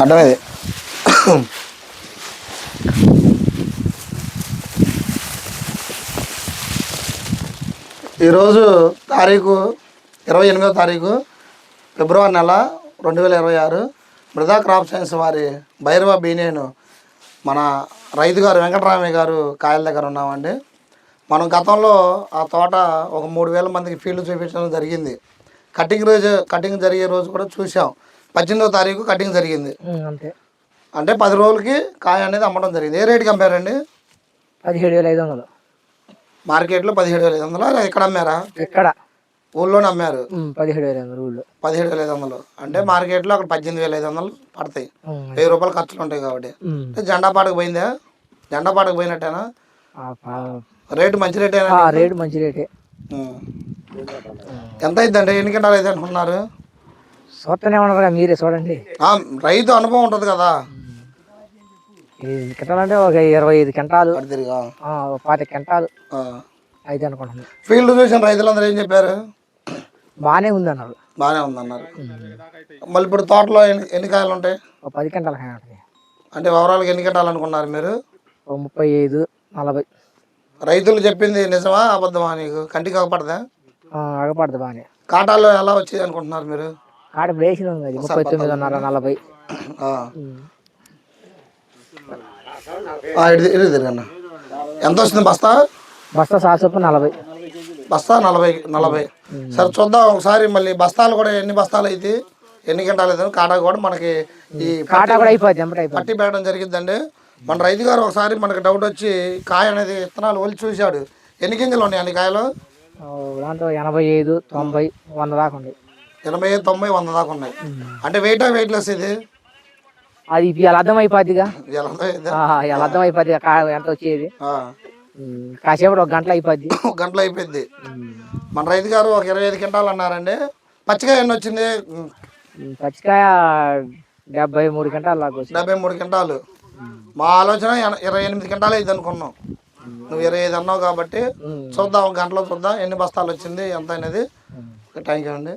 అడ్డమేది. ఈరోజు తారీఖు 28వ తారీఖు ఫిబ్రవరి నెల 2026. మృదా క్రాప్ సైన్స్ వారి భైరవ బీనేను మన రైతు గారు వెంకటరామయ్య గారు కాయల దగ్గర ఉన్నామండి. మనం గతంలో ఆ తోట ఒక 3000 మందికి ఫీల్డ్ చూపించడం జరిగింది. కటింగ్ జరిగే రోజు కూడా చూసాం. 18వ తారీఖు కటింగ్ జరిగింది. అంటే 10 రోజులకి కాయ అనేది అమ్మడం జరిగింది. ఏ రేటుకి అమ్మారండి? 17,500 మార్కెట్లో 17,500. ఎక్కడ అమ్మారా? ఎక్కడ ఊళ్ళోనే అమ్మారు. 17,500 ఊళ్ళో 17,500 అంటే మార్కెట్లో అక్కడ 18,500 పడతాయి. 1000 రూపాయలు ఖర్చులు ఉంటాయి కాబట్టి. అంటే జెండా పాటకు పోయిందా? జెండా పాటకు పోయినట్టేనా? రేటు మంచి రేటేనా? రేటు మంచి రేటే. ఎంత అయిద్దండి? ఎన్ని కింటాలు అయితే అనుకున్నారు? చూస్తూనే ఉన్నారు, మీరే చూడండి. రైతు అనుభవం ఉంటుంది కదా. కింటాలంటే ఒక 25 కింటాలు, 25 కింటాలు అయితే అనుకుంటున్నాను. ఫీల్డ్ చూసిన రైతులందరూ ఏం చెప్పారు? బాగానే ఉంది అన్నారు. బాగానే ఉందన్నారు. మళ్ళీ ఇప్పుడు తోటలో ఎన్ని కాయలు ఉంటాయి? 10 కింటాలు కాయ ఉంటాయి. అంటే ఓవరాల్గా ఎన్ని కింటాలు అనుకున్నారు మీరు? 35, 40. రైతులు చెప్పింది నిజమా అబద్ధమా? నీకు కంటికి అగపడదా? అగపడదు బాగానే. కాటాల్లో ఎలా వచ్చేది అనుకుంటున్నారు మీరు? కాట వేసిన 39.5, 40. ఎంత వస్తుంది బస్తా? బస్తా సాసొప్పు 40. బస్తా 40. సరే చూద్దాం ఒకసారి. మళ్ళీ బస్తాలు కూడా ఎన్ని బస్తాలు అయితే ఎన్ని గంటలు అయితే కాటా కూడా మనకి ఈ కాటా కూడా అయిపోద్ది, పట్టి పెట్టడం జరిగిద్దండి. మన రైతు గారు ఒకసారి మనకి డౌట్ వచ్చి కాయ అనేది విత్తనాలు ఒలిచి చూశాడు. ఎన్ని గింజలు ఉన్నాయి అన్ని కాయలు? దాంట్లో 85, 90, 100 దాకా ఉన్నాయి. 85, 90, 100 దాకా ఉన్నాయి. అంటే వెయిట్లెస్ ఇది. అది ఇలా అర్థం అయిపోద్దిగా, ఇలా అర్థం అయిపోద్ది ఎంత వచ్చేది. కాసేపు ఒక గంటలో అయిపోద్ది. ఒక గంటలో అయిపోద్ది. మన రైతు గారు ఒక 25 క్వింటాలు అన్నారండి. పచ్చికాయ ఎన్ని వచ్చింది? పచ్చికాయ 73 క్వింటాలు లాగా. 73 క్వింటాలు. మా ఆలోచన 28 క్వింటాలు అయితే అనుకున్నాం. నువ్వు 25 అన్నావు కాబట్టి చూద్దాం, ఒక గంటలో చూద్దాం ఎన్ని బస్తాలు వచ్చింది ఎంత అనేది. థ్యాంక్ యూ అండి.